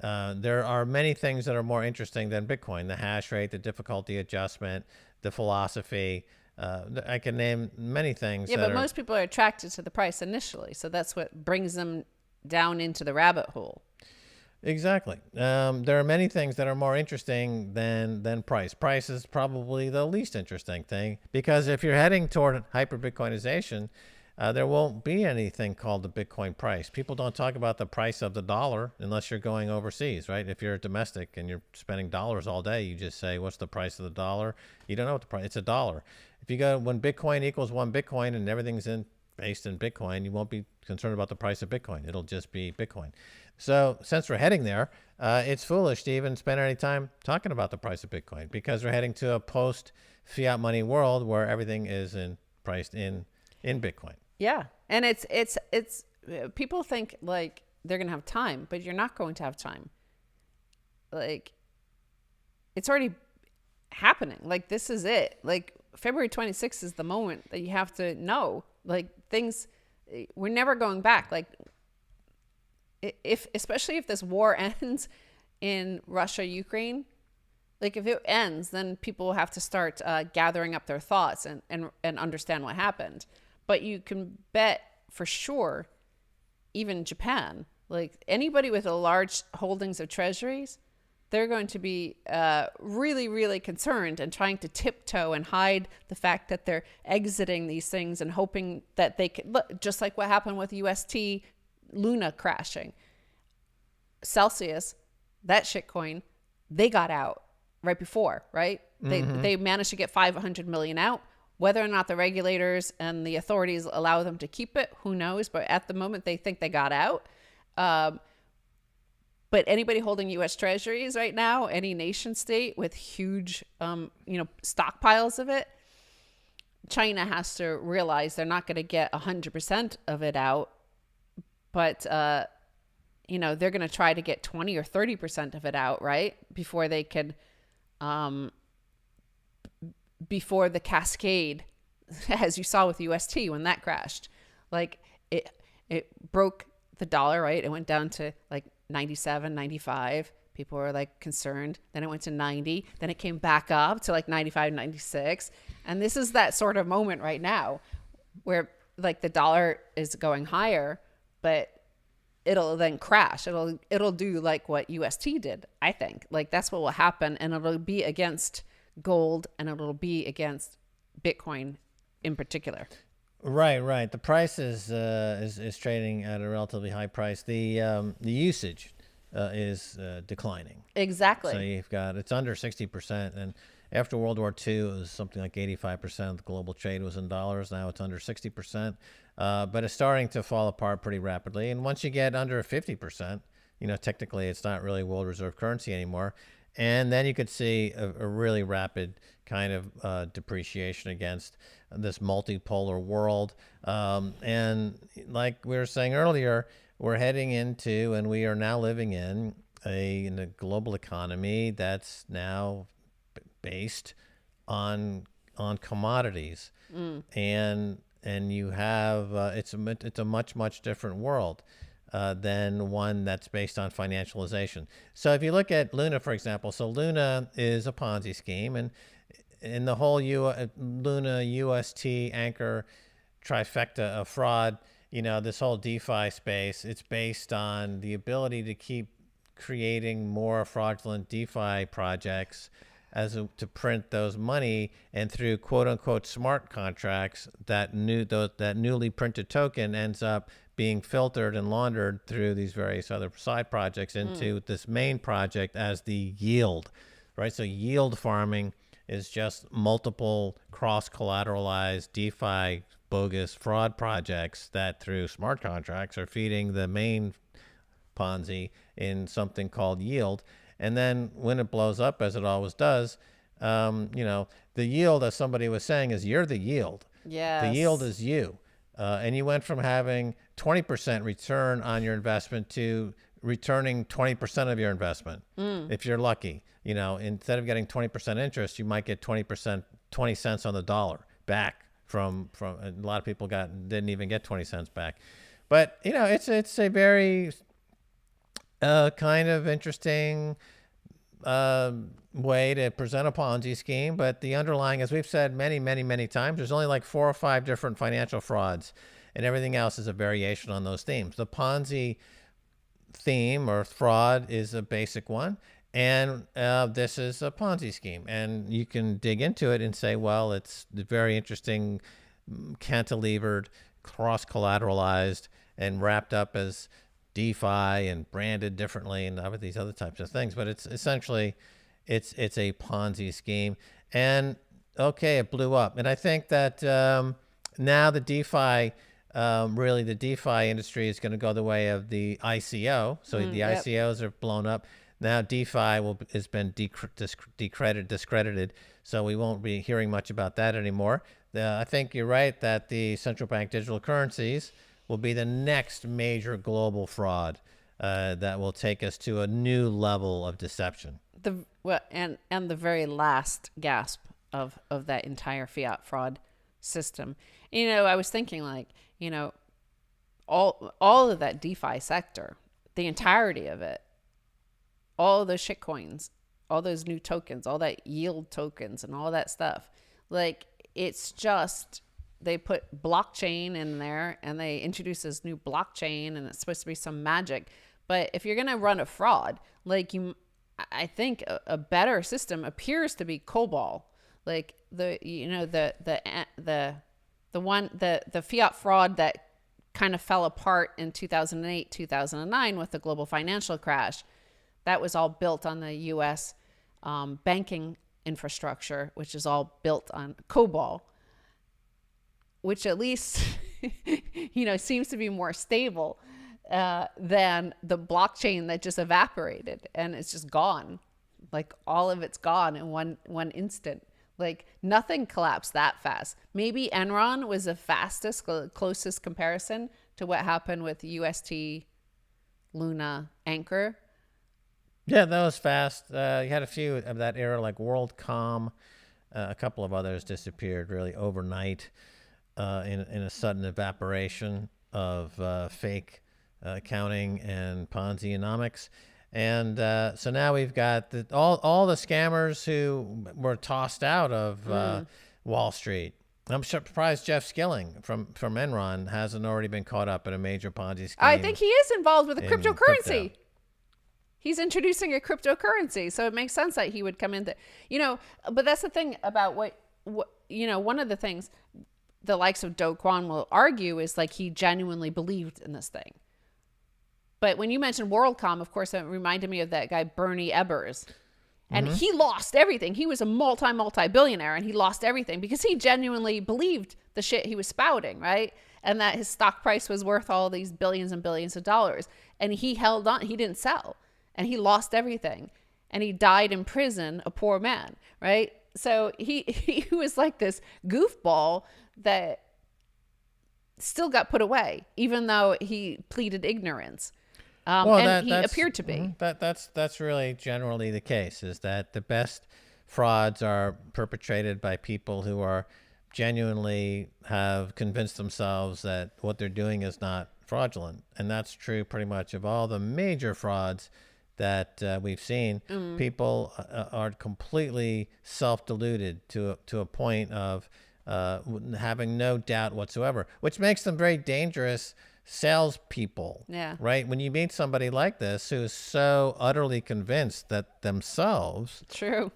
There are many things that are more interesting than Bitcoin: the hash rate, the difficulty adjustment, the philosophy. I can name many things. Yeah, but most people are attracted to the price initially, so that's what brings them down into the rabbit hole. Exactly. There are many things that are more interesting than price. Price is probably the least interesting thing, because if you're heading toward hyper Bitcoinization, there won't be anything called the Bitcoin price. People don't talk about the price of the dollar unless you're going overseas, right? If you're domestic and you're spending dollars all day, you just say, what's the price of the dollar? You don't know what the price, it's a dollar. If you go, when Bitcoin equals one Bitcoin and everything's based in Bitcoin, you won't be concerned about the price of Bitcoin. It'll just be Bitcoin. So since we're heading there, it's foolish to even spend any time talking about the price of Bitcoin, because we're heading to a post fiat money world where everything is priced in Bitcoin. Yeah. And it's people think like they're going to have time, but you're not going to have time. Like, it's already happening. Like, this is it. Like, February 26th is the moment that you have to know, like, things, we're never going back. Like, especially if this war ends in Russia, Ukraine, like, if it ends, then people will have to start gathering up their thoughts and understand what happened. But you can bet for sure, even Japan, like anybody with a large holdings of treasuries, they're going to be really, really concerned and trying to tiptoe and hide the fact that they're exiting these things and hoping that they can, look, just like what happened with UST Luna crashing. Celsius, that shitcoin, they got out right before, right? They managed to get 500 million out. Whether or not the regulators and the authorities allow them to keep it, who knows? But at the moment, they think they got out. But anybody holding U.S. treasuries right now, any nation state with huge, stockpiles of it, China has to realize they're not going to get 100% of it out, but they're going to try to get 20 or 30% of it out, right? Before they can, before the cascade, as you saw with UST when that crashed, like it broke the dollar, right? It went down to like 97, 95. People were like concerned. Then it went to 90. Then it came back up to like 95, 96. And this is that sort of moment right now where like the dollar is going higher, but it'll then crash. It'll do like what UST did, I think. Like, that's what will happen, and it'll be against gold and it'll be against Bitcoin in particular. Right. The price is trading at a relatively high price. The usage is declining. Exactly. So you've got, it's under 60%, and after World War II, it was something like 85% of the global trade was in dollars. Now it's under 60%, but it's starting to fall apart pretty rapidly. And once you get under 50%, technically it's not really world reserve currency anymore. And then you could see a really rapid kind of depreciation against this multipolar world. And like we were saying earlier, we're heading into, and we are now living in a global economy that's now based on commodities. And you have it's a much different world than one that's based on financialization. So if you look at Luna, for example, so Luna is a Ponzi scheme, and in the whole Luna, UST, Anchor trifecta of fraud, this whole DeFi space, it's based on the ability to keep creating more fraudulent DeFi projects to print those money, and through quote unquote smart contracts, that newly printed token ends up being filtered and laundered through these various other side projects into this main project as the yield, right? So yield farming is just multiple cross-collateralized DeFi bogus fraud projects that through smart contracts are feeding the main Ponzi in something called yield. And then when it blows up, as it always does, the yield, as somebody was saying, is you're the yield. Yes. The yield is you. And you went from having 20% return on your investment to returning 20% of your investment, if you're lucky. Instead of getting 20% interest, you might get 20%, 20 cents on the dollar back from a lot of people didn't even get 20 cents back. But, it's a very kind of interesting way to present a Ponzi scheme, but the underlying, as we've said many, many, many times, there's only like 4 or 5 different financial frauds, and everything else is a variation on those themes. The Ponzi theme or fraud is a basic one, and this is a Ponzi scheme, and you can dig into it and say, well, it's very interesting, cantilevered, cross-collateralized, and wrapped up as DeFi and branded differently and other these other types of things. But it's essentially it's a Ponzi scheme. And okay, it blew up. And I think that now the DeFi, really the DeFi industry is going to go the way of the ICO. So the ICOs are blown up. Now DeFi has been discredited. So we won't be hearing much about that anymore. I think you're right that the central bank digital currencies will be the next major global fraud that will take us to a new level of deception. And the very last gasp of that entire fiat fraud system. I was thinking all of that DeFi sector, the entirety of it, all those shitcoins, all those new tokens, all that yield tokens and all that stuff, it's just, they put blockchain in there and they introduce this new blockchain and it's supposed to be some magic. But if you're going to run a fraud, I think a better system appears to be COBOL. The fiat fraud that kind of fell apart in 2008, 2009 with the global financial crash. That was all built on the US banking infrastructure, which is all built on COBOL, which at least, seems to be more stable than the blockchain that just evaporated and it's just gone. All of it's gone in one instant. Nothing collapsed that fast. Maybe Enron was the fastest, closest comparison to what happened with UST, Luna, Anchor. Yeah, that was fast. You had a few of that era, like WorldCom. A couple of others disappeared really overnight in a sudden evaporation of fake accounting and Ponzi-onomics. And so now we've got all the scammers who were tossed out of Wall Street. I'm surprised Jeff Skilling from Enron hasn't already been caught up in a major Ponzi scheme. I think he is involved with a cryptocurrency. He's introducing a cryptocurrency, so it makes sense that he would come into, but that's the thing about what one of the things the likes of Do Kwon will argue is he genuinely believed in this thing. But when you mentioned WorldCom, of course, it reminded me of that guy, Bernie Ebbers. And he lost everything. He was a multi-billionaire and he lost everything because he genuinely believed the shit he was spouting, right? And that his stock price was worth all these billions and billions of dollars. And he held on, he didn't sell. And he lost everything. And he died in prison, a poor man, right? So he was like this goofball that still got put away, even though he pleaded ignorance. And he appeared to be. That's really generally the case, is that the best frauds are perpetrated by people who are genuinely have convinced themselves that what they're doing is not fraudulent. And that's true pretty much of all the major frauds that we've seen. People are completely self-deluded to a point of having no doubt whatsoever, which makes them very dangerous salespeople. Yeah. Right? When you meet somebody like this who is so utterly convinced that themselves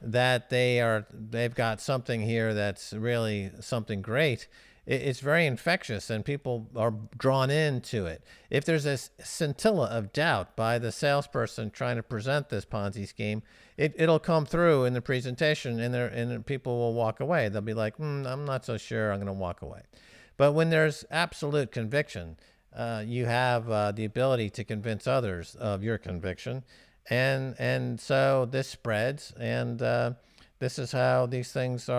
that they've got something here that's really something great, it's very infectious and people are drawn into it. If there's a scintilla of doubt by the salesperson trying to present this Ponzi scheme, it'll come through in the presentation and people will walk away. They'll be like, I'm not so sure, I'm going to walk away. But when there's absolute conviction, you have the ability to convince others of your conviction. And so this spreads, and this is how these things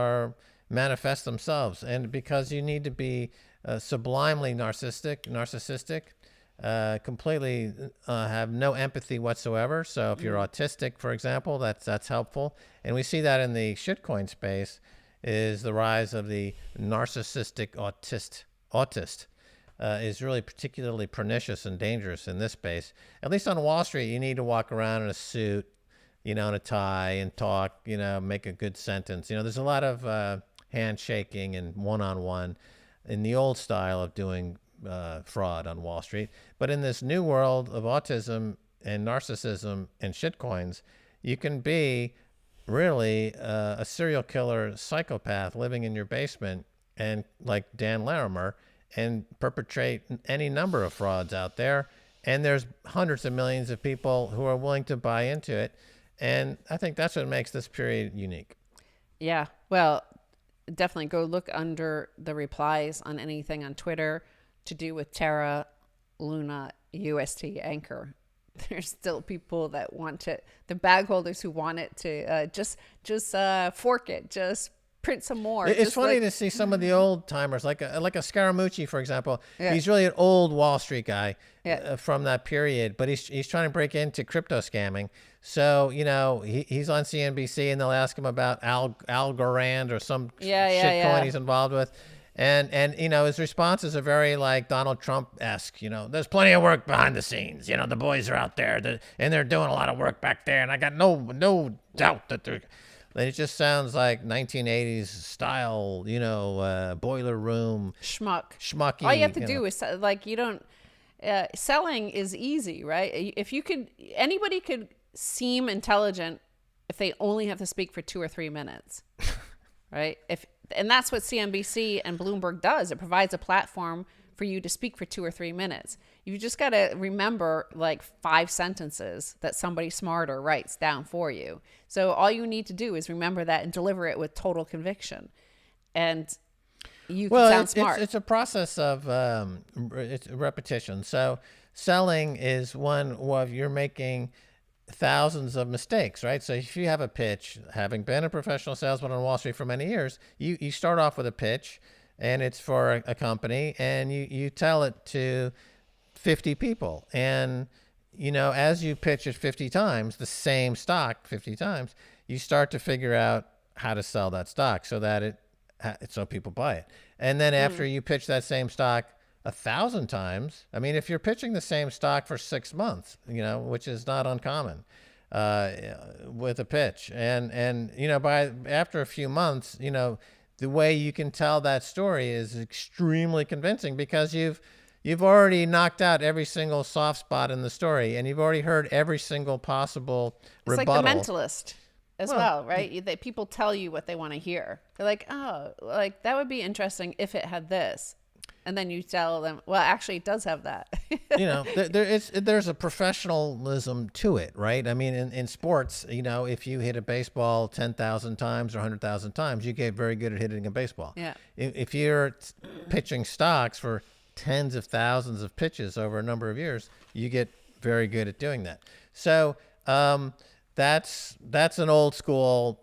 manifest themselves. And because you need to be sublimely narcissistic, completely have no empathy whatsoever. So if you're autistic, for example, that's helpful. And we see that in the shitcoin space is the rise of the narcissistic autist. is really particularly pernicious and dangerous in this space. At least on Wall Street, you need to walk around in a suit, in a tie and talk, make a good sentence. There's a lot of handshaking and one-on-one in the old style of doing fraud on Wall Street. But in this new world of autism and narcissism and shitcoins, you can be really a serial killer psychopath living in your basement and like Dan Larimer and perpetrate any number of frauds out there. And there's hundreds of millions of people who are willing to buy into it. And I think that's what makes this period unique. Yeah. Well, definitely go look under the replies on anything on Twitter to do with Terra, Luna, UST, Anchor. There's still people that want it, the bag holders who want it to just fork it, just print some more. It's just funny to see some of the old timers, like a Scaramucci, for example. Yeah. He's really an old Wall Street guy Yeah. from that period, but he's trying to break into crypto scamming. So, he's on CNBC and they'll ask him about Algorand or some shitcoin he's involved with. And his responses are very like Donald Trump-esque. There's plenty of work behind the scenes. The boys are out there and they're doing a lot of work back there. And I got no doubt that they're. It just sounds like 1980s style, boiler room schmucky. All you have to do is selling is easy, right? If you could, anybody could seem intelligent if they only have to speak for 2 or 3 minutes, right? And that's what CNBC and Bloomberg does. It provides a platform for you to speak for 2 or 3 minutes. You just got to remember like 5 sentences that somebody smarter writes down for you. So all you need to do is remember that and deliver it with total conviction. And you can sound smart. It's a process of it's repetition. So selling is one of you're making thousands of mistakes, right? So if you have a pitch, having been a professional salesman on Wall Street for many years, you start off with a pitch and it's for a company and you tell it to 50 people. And, as you pitch it 50 times, the same stock 50 times, you start to figure out how to sell that stock so that so people buy it. And then after you pitch that same stock 1,000 times, I mean, if you're pitching the same stock for 6 months, which is not uncommon with a pitch, and after a few months, the way you can tell that story is extremely convincing because you've already knocked out every single soft spot in the story, and you've already heard every single possible rebuttal. It's like The Mentalist as well, right? That people tell you what they want to hear. They're like, oh, like that would be interesting if it had this. And then you tell them, well, actually, it does have that. There's a professionalism to it, right? I mean, in sports, if you hit a baseball 10,000 times or 100,000 times, you get very good at hitting a baseball. Yeah. If you're pitching stocks for tens of thousands of pitches over a number of years, you get very good at doing that. So that's an old school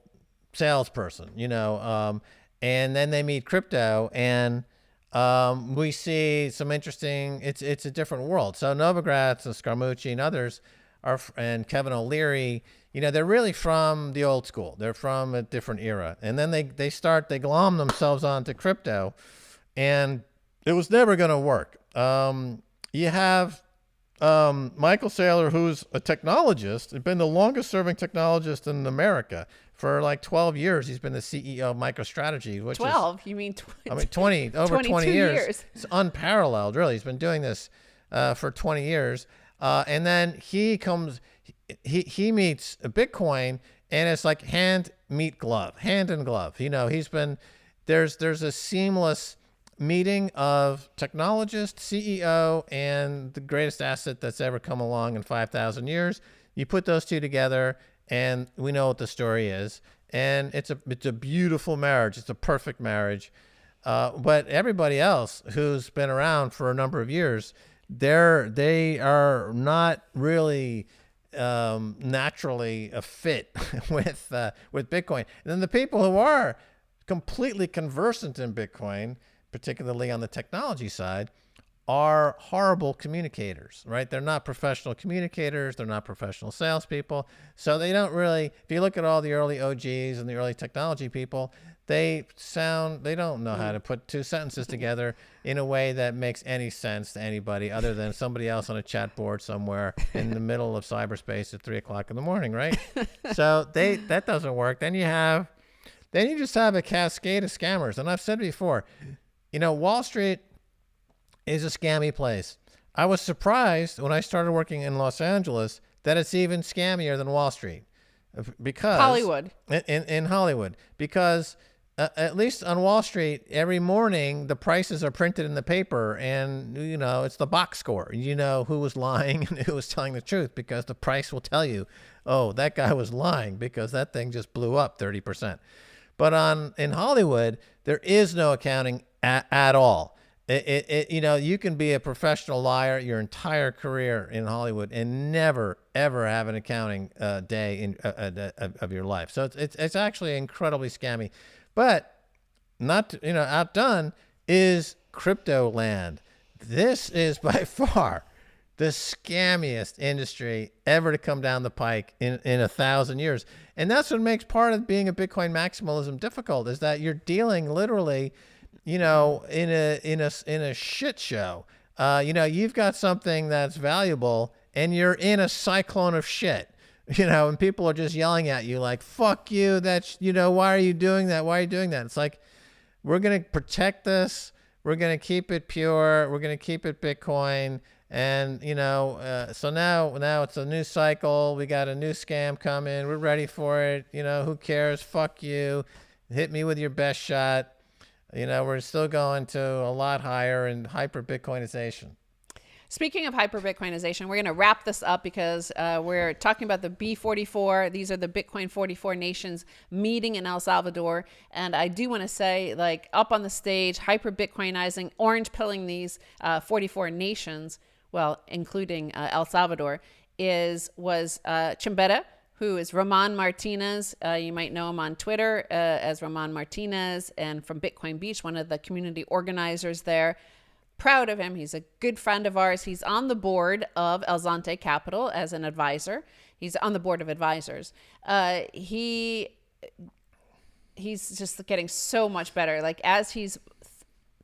salesperson, and then they meet crypto and we see some interesting, it's a different world. So Novogratz and Scaramucci and others and Kevin O'Leary, they're really from the old school. They're from a different era. And then they glom themselves onto crypto and it was never going to work. You have Michael Saylor, who's a technologist, been the longest serving technologist in America. For like 12 years, he's been the CEO of MicroStrategy. Which 12? You mean 20? Over 20 years. It's unparalleled, really. He's been doing this for 20 years. And then he meets Bitcoin, and it's like hand and glove. There's a seamless meeting of technologist, CEO, and the greatest asset that's ever come along in 5,000 years. You put those two together, and we know what the story is. And it's a beautiful marriage. It's a perfect marriage. But everybody else who's been around for a number of years, they are not really naturally a fit with Bitcoin. And then the people who are completely conversant in Bitcoin, particularly on the technology side, are horrible communicators, right? They're not professional communicators. They're not professional salespeople. So they don't really, if you look at all the early OGs and the early technology people, they don't know how to put two sentences together in a way that makes any sense to anybody other than somebody else on a chat board somewhere in the middle of cyberspace at 3:00 in the morning, right? So that doesn't work. Then you just have a cascade of scammers. And I've said before, Wall Street is a scammy place. I was surprised when I started working in Los Angeles that it's even scammier than Wall Street, because Hollywood. In Hollywood, because at least on Wall Street, every morning the prices are printed in the paper, and it's the box score. You know who was lying and who was telling the truth, because the price will tell you, oh, that guy was lying because that thing just blew up 30%. But in Hollywood, there is no accounting at all. You can be a professional liar your entire career in Hollywood and never ever have an accounting day of your life. So it's actually incredibly scammy. But not outdone is crypto land. This is by far the scammiest industry ever to come down the pike in 1,000 years. And that's what makes part of being a Bitcoin maximalism difficult, is that you're dealing literally in a shit show. You've got something that's valuable and you're in a cyclone of shit, and people are just yelling at you like, fuck you. That's, why are you doing that? Why are you doing that? It's like, we're going to protect this. We're going to keep it pure. We're going to keep it Bitcoin. And, so now it's a new cycle. We got a new scam coming. We're ready for it. Who cares? Fuck you. Hit me with your best shot. We're still going to a lot higher in hyper-Bitcoinization. Speaking of hyper-Bitcoinization, we're going to wrap this up because we're talking about the B44. These are the Bitcoin 44 nations meeting in El Salvador. And I do want to say, like, up on the stage, hyper-Bitcoinizing, orange-pilling these 44 nations, well, including El Salvador, was Chimbera, who is Roman Martinez. You might know him on Twitter as Roman Martinez, and from Bitcoin Beach, one of the community organizers there. Proud of him. He's a good friend of ours. He's on the board of El Zante Capital as an advisor. He's on the board of advisors. He's just getting so much better. Like, as he's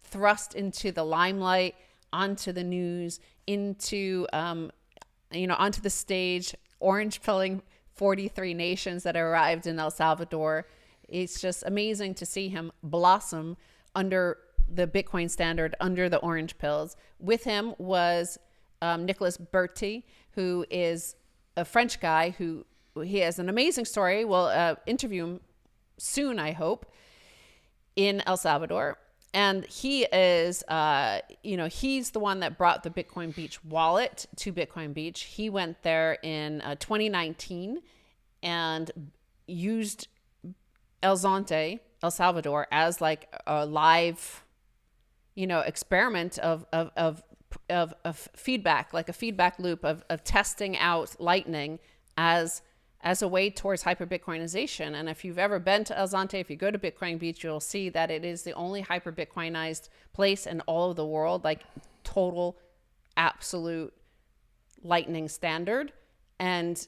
thrust into the limelight, onto the news, onto the stage, orange pilling 43 nations that arrived in El Salvador. It's just amazing to see him blossom under the Bitcoin standard, under the orange pills. With him was Nicolas Berti, who is a French guy he has an amazing story. We'll interview him soon, I hope, in El Salvador. And he is, he's the one that brought the Bitcoin Beach wallet to Bitcoin Beach. He went there in 2019 and used El Zante, El Salvador, as like a live, experiment of feedback, like a feedback loop of testing out Lightning as a way towards hyper-Bitcoinization. And if you've ever been to El Zante, if you go to Bitcoin Beach, you'll see that it is the only hyper-Bitcoinized place in all of the world, like total, absolute Lightning standard. And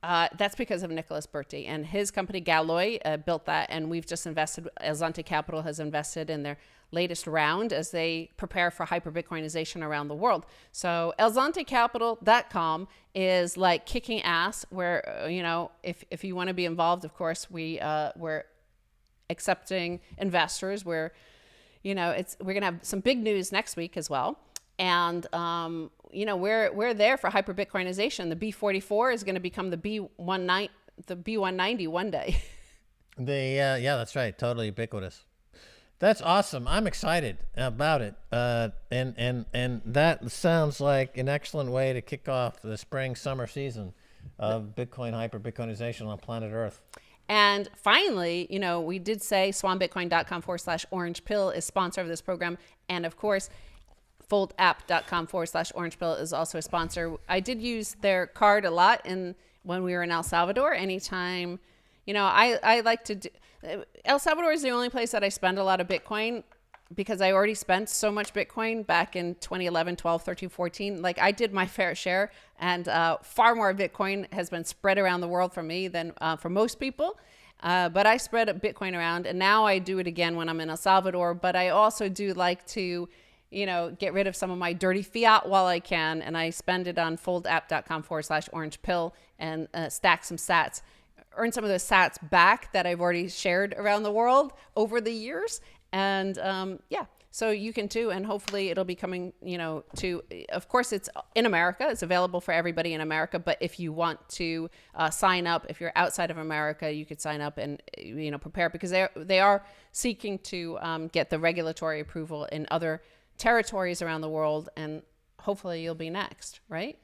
that's because of Nicolas Berti. And his company, Galloy, built that. And we've just invested, El Zante Capital has invested in their latest round as they prepare for hyper-Bitcoinization around the world. So elzantecapital.com is like kicking ass, where, if you want to be involved, of course, we're accepting investors. We're going to have some big news next week as well. And, we're there for hyper-Bitcoinization. The B44 is going to become the B190 one day. Yeah, that's right. Totally ubiquitous. That's awesome. I'm excited about it. And that sounds like an excellent way to kick off the spring-summer season of Bitcoin hyper-Bitcoinization on planet Earth. And finally, we did say swanbitcoin.com/orange pill is sponsor of this program. And of course, foldapp.com/orange pill is also a sponsor. I did use their card a lot when we were in El Salvador. Anytime, I like to do. El Salvador is the only place that I spend a lot of Bitcoin. because I already spent so much Bitcoin back in 2011, 12, 13, 14. Like I did my fair share, and far more Bitcoin has been spread around the world for me than for most people. But I spread Bitcoin around, and now I do it again when I'm in El Salvador. But I also do like to, get rid of some of my dirty fiat while I can. And I spend it on foldapp.com/orange pill and stack some sats, earn some of those sats back that I've already shared around the world over the years. And so you can too. And hopefully it'll be coming, of course it's in America. It's available for everybody in America. But if you want to sign up, if you're outside of America, you could sign up and, prepare, because they are seeking to get the regulatory approval in other territories around the world. And hopefully you'll be next, right?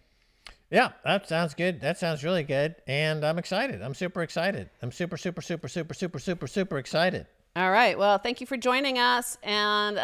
Yeah, that sounds good. That sounds really good. And I'm excited. I'm super excited. I'm super, super, super, super, super, super, super excited. All right. Well, thank you for joining us. And